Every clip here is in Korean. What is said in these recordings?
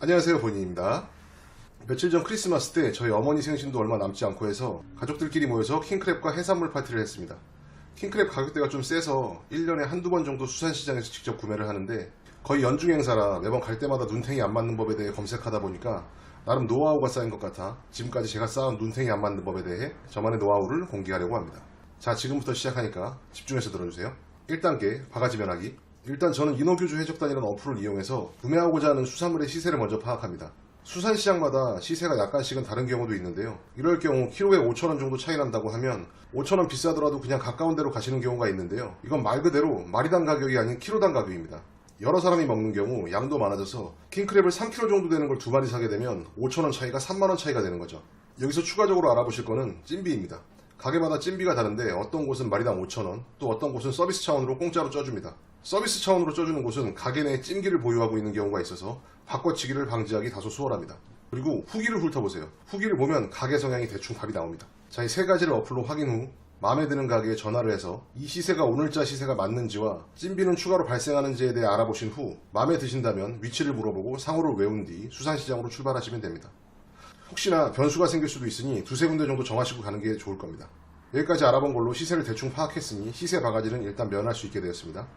안녕하세요, 본인입니다. 며칠 전 크리스마스 때 저희 어머니 생신도 얼마 남지 않고 해서 가족들끼리 모여서 킹크랩과 해산물 파티를 했습니다. 킹크랩 가격대가 좀 세서 1년에 한두 번 정도 수산시장에서 직접 구매를 하는데 거의 연중 행사라 매번 갈 때마다 눈탱이 안 맞는 법에 대해 검색하다 보니까 나름 노하우가 쌓인 것 같아 지금까지 제가 쌓은 눈탱이 안 맞는 법에 대해 저만의 노하우를 공개하려고 합니다. 자, 지금부터 시작하니까 집중해서 들어주세요. 1단계 바가지 변하기. 일단 저는 인어교주 해적단이라는 어플을 이용해서 구매하고자 하는 수산물의 시세를 먼저 파악합니다. 수산시장마다 시세가 약간씩은 다른 경우도 있는데요. 이럴 경우 키로에 5,000원 정도 차이 난다고 하면 5,000원 비싸더라도 그냥 가까운 데로 가시는 경우가 있는데요. 이건 말 그대로 마리당 가격이 아닌 키로당 가격입니다. 여러 사람이 먹는 경우 양도 많아져서 킹크랩을 3kg 정도 되는 걸 2마리 사게 되면 5,000원 차이가 3만원 차이가 되는 거죠. 여기서 추가적으로 알아보실 거는 찜비입니다. 가게마다 찜비가 다른데 어떤 곳은 마리당 5,000원, 또 어떤 곳은 서비스 차원으로 공짜로 쪄줍니다. 서비스 차원으로 쪄주는 곳은 가게 내에 찜기를 보유하고 있는 경우가 있어서 바꿔치기를 방지하기 다소 수월합니다. 그리고 후기를 훑어보세요. 후기를 보면 가게 성향이 대충 답이 나옵니다. 자, 이 세 가지를 어플로 확인 후 마음에 드는 가게에 전화를 해서 이 시세가 오늘자 시세가 맞는지와 찜비는 추가로 발생하는지에 대해 알아보신 후 마음에 드신다면 위치를 물어보고 상호를 외운 뒤 수산시장으로 출발하시면 됩니다. 혹시나 변수가 생길 수도 있으니 두세 군데 정도 정하시고 가는 게 좋을 겁니다. 여기까지 알아본 걸로 시세를 대충 파악했으니 시세 바가지는 일단 면할 수 있게 되었습니다.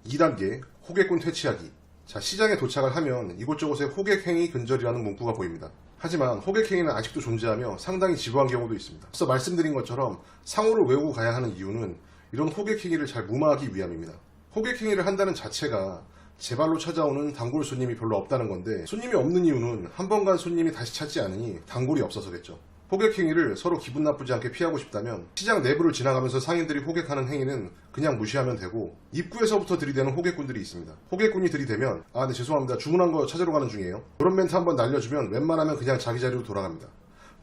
2단계 호객꾼 퇴치하기. 자, 시장에 도착을 하면 이곳저곳에 호객행위 근절이라는 문구가 보입니다. 하지만 호객행위는 아직도 존재하며 상당히 지루한 경우도 있습니다. 앞서 말씀드린 것처럼 상호를 외우고 가야 하는 이유는 이런 호객행위를 잘 무마하기 위함입니다. 호객행위를 한다는 자체가 제 발로 찾아오는 단골 손님이 별로 없다는 건데 손님이 없는 이유는 한 번 간 손님이 다시 찾지 않으니 단골이 없어서겠죠. 호객행위를 서로 기분 나쁘지 않게 피하고 싶다면 시장 내부를 지나가면서 상인들이 호객하는 행위는 그냥 무시하면 되고 입구에서부터 들이대는 호객꾼들이 있습니다. 호객꾼이 들이대면 네 죄송합니다, 주문한 거 찾으러 가는 중이에요, 그런 멘트 한번 날려주면 웬만하면 그냥 자기 자리로 돌아갑니다.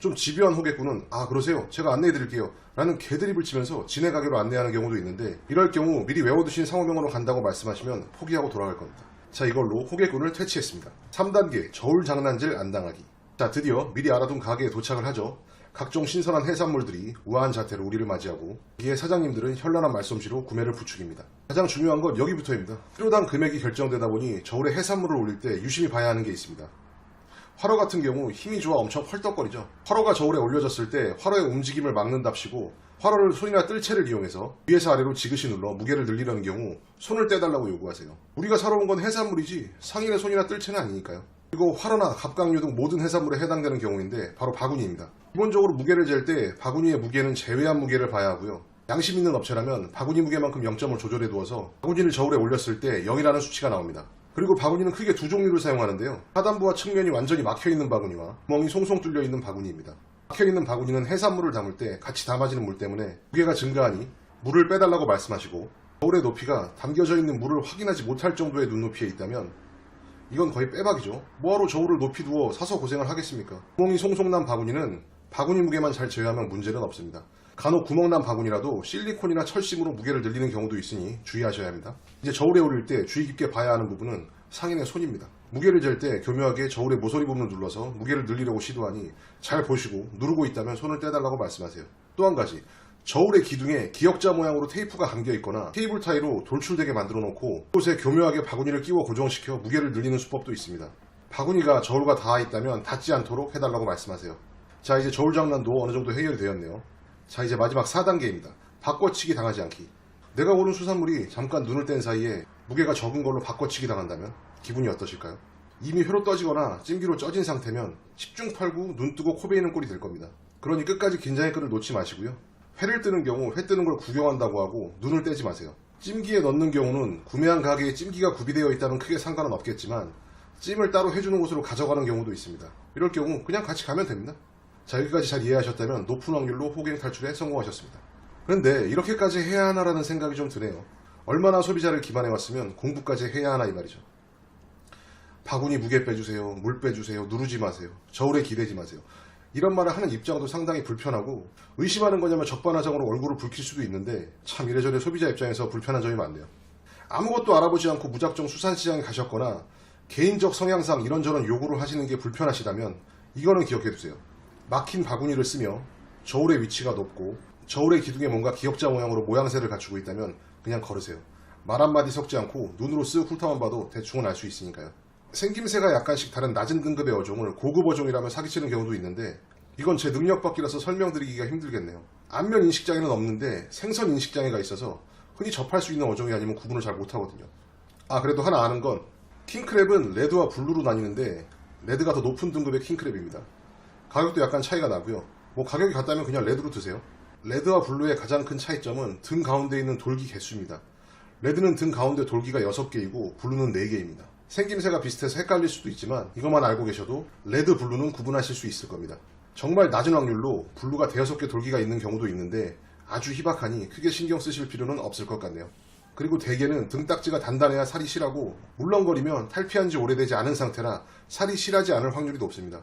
좀 집요한 호객꾼은 그러세요, 제가 안내해 드릴게요 라는 개드립을 치면서 지네 가게로 안내하는 경우도 있는데 이럴 경우 미리 외워두신 상호명으로 간다고 말씀하시면 포기하고 돌아갈 겁니다. 자, 이걸로 호객꾼을 퇴치했습니다. 3단계 저울 장난질 안 당하기. 자, 드디어 미리 알아둔 가게에 도착을 하죠. 각종 신선한 해산물들이 우아한 자태로 우리를 맞이하고 이에 사장님들은 현란한 말솜씨로 구매를 부추깁니다. 가장 중요한 건 여기부터입니다. 키로당 금액이 결정되다 보니 저울에 해산물을 올릴 때 유심히 봐야 하는 게 있습니다. 활어 같은 경우 힘이 좋아 엄청 펄떡거리죠. 활어가 저울에 올려졌을 때 활어의 움직임을 막는답시고 활어를 손이나 뜰채를 이용해서 위에서 아래로 지그시 눌러 무게를 늘리려는 경우 손을 떼달라고 요구하세요. 우리가 사러 온 건 해산물이지 상인의 손이나 뜰채는 아니니까요. 그리고 활어나 갑각류 등 모든 해산물에 해당되는 경우인데 바로 바구니입니다. 기본적으로 무게를 잴 때 바구니의 무게는 제외한 무게를 봐야 하고요. 양심 있는 업체라면 바구니 무게만큼 0점을 조절해 두어서 바구니를 저울에 올렸을 때 0이라는 수치가 나옵니다. 그리고 바구니는 크게 두 종류를 사용하는데요. 하단부와 측면이 완전히 막혀있는 바구니와 구멍이 송송 뚫려있는 바구니입니다. 막혀있는 바구니는 해산물을 담을 때 같이 담아지는 물 때문에 무게가 증가하니 물을 빼달라고 말씀하시고 저울의 높이가 담겨져 있는 물을 확인하지 못할 정도의 눈높이에 있다면 이건 거의 빼박이죠. 뭐하러 저울을 높이 두어 사서 고생을 하겠습니까? 구멍이 송송 난 바구니는 바구니 무게만 잘 제어하면 문제는 없습니다. 간혹 구멍 난 바구니라도 실리콘이나 철심으로 무게를 늘리는 경우도 있으니 주의하셔야 합니다. 이제 저울에 올릴 때 주의 깊게 봐야 하는 부분은 상인의 손입니다. 무게를 잴 때 교묘하게 저울의 모서리 부분을 눌러서 무게를 늘리려고 시도하니 잘 보시고 누르고 있다면 손을 떼달라고 말씀하세요. 또 한 가지, 저울의 기둥에 기역자 모양으로 테이프가 감겨 있거나 케이블 타이로 돌출되게 만들어 놓고 그곳에 교묘하게 바구니를 끼워 고정시켜 무게를 늘리는 수법도 있습니다. 바구니가 저울과 닿아 있다면 닿지 않도록 해달라고 말씀하세요. 자, 이제 저울 장난도 어느 정도 해결이 되었네요. 자, 이제 마지막 4단계입니다. 바꿔치기 당하지 않기. 내가 고른 수산물이 잠깐 눈을 뗀 사이에 무게가 적은 걸로 바꿔치기 당한다면 기분이 어떠실까요? 이미 회로 떠지거나 찜기로 쪄진 상태면 10중 8구 눈 뜨고 코 베이는 꼴이 될 겁니다. 그러니 끝까지 긴장의 끈을 놓지 마시고요. 회를 뜨는 경우 회 뜨는 걸 구경한다고 하고 눈을 떼지 마세요. 찜기에 넣는 경우는 구매한 가게에 찜기가 구비되어 있다면 크게 상관은 없겠지만 찜을 따로 해주는 곳으로 가져가는 경우도 있습니다. 이럴 경우 그냥 같이 가면 됩니다. 자, 여기까지 잘 이해하셨다면 높은 확률로 호갱 탈출에 성공하셨습니다. 그런데 이렇게까지 해야 하나라는 생각이 좀 드네요. 얼마나 소비자를 기만해왔으면 공부까지 해야 하나 이 말이죠. 바구니 무게 빼주세요, 물 빼주세요, 누르지 마세요, 저울에 기대지 마세요. 이런 말을 하는 입장도 상당히 불편하고 의심하는 거냐면 적반하장으로 얼굴을 붉힐 수도 있는데 참 이래저래 소비자 입장에서 불편한 점이 많네요. 아무것도 알아보지 않고 무작정 수산시장에 가셨거나 개인적 성향상 이런저런 요구를 하시는 게 불편하시다면 이거는 기억해두세요. 막힌 바구니를 쓰며 저울의 위치가 높고 저울의 기둥에 뭔가 기역자 모양으로 모양새를 갖추고 있다면 그냥 걸으세요. 말 한마디 섞지 않고 눈으로 쓱 훑어만 봐도 대충은 알 수 있으니까요. 생김새가 약간씩 다른 낮은 등급의 어종을 고급 어종이라며 사기치는 경우도 있는데 이건 제 능력 밖이라서 설명드리기가 힘들겠네요. 안면 인식장애는 없는데 생선 인식장애가 있어서 흔히 접할 수 있는 어종이 아니면 구분을 잘 못하거든요. 아, 그래도 하나 아는 건 킹크랩은 레드와 블루로 나뉘는데 레드가 더 높은 등급의 킹크랩입니다. 가격도 약간 차이가 나고요. 뭐 가격이 같다면 그냥 레드로 드세요. 레드와 블루의 가장 큰 차이점은 등 가운데 있는 돌기 개수입니다. 레드는 등 가운데 돌기가 6개이고 블루는 4개입니다. 생김새가 비슷해서 헷갈릴 수도 있지만 이것만 알고 계셔도 레드, 블루는 구분하실 수 있을 겁니다. 정말 낮은 확률로 블루가 5개 돌기가 있는 경우도 있는데 아주 희박하니 크게 신경 쓰실 필요는 없을 것 같네요. 그리고 대개는 등딱지가 단단해야 살이 실하고 물렁거리면 탈피한 지 오래되지 않은 상태라 살이 실하지 않을 확률이 높습니다.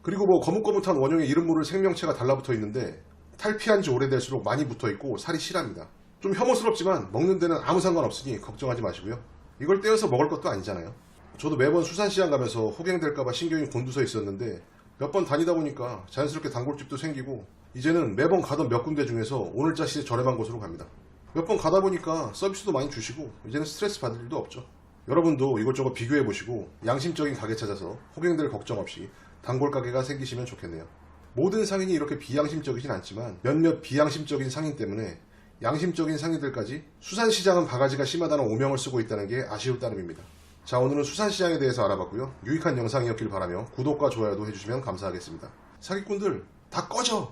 그리고 뭐 거뭇거뭇한 원형의 이름 모를 생명체가 달라붙어 있는데 탈피한 지 오래될수록 많이 붙어 있고 살이 실합니다. 좀 혐오스럽지만 먹는 데는 아무 상관없으니 걱정하지 마시고요. 이걸 떼어서 먹을 것도 아니잖아요. 저도 매번 수산시장 가면서 호갱될까봐 신경이 곤두서 있었는데 몇 번 다니다 보니까 자연스럽게 단골집도 생기고 이제는 매번 가던 몇 군데 중에서 오늘자 시세 저렴한 곳으로 갑니다. 몇 번 가다 보니까 서비스도 많이 주시고 이제는 스트레스 받을 일도 없죠. 여러분도 이것저것 비교해보시고 양심적인 가게 찾아서 호갱될 걱정 없이 단골 가게가 생기시면 좋겠네요. 모든 상인이 이렇게 비양심적이진 않지만 몇몇 비양심적인 상인 때문에 양심적인 상인들까지 수산시장은 바가지가 심하다는 오명을 쓰고 있다는 게 아쉬울 따름입니다. 자, 오늘은 수산시장에 대해서 알아봤고요. 유익한 영상이었길 바라며 구독과 좋아요도 해주시면 감사하겠습니다. 사기꾼들 다 꺼져!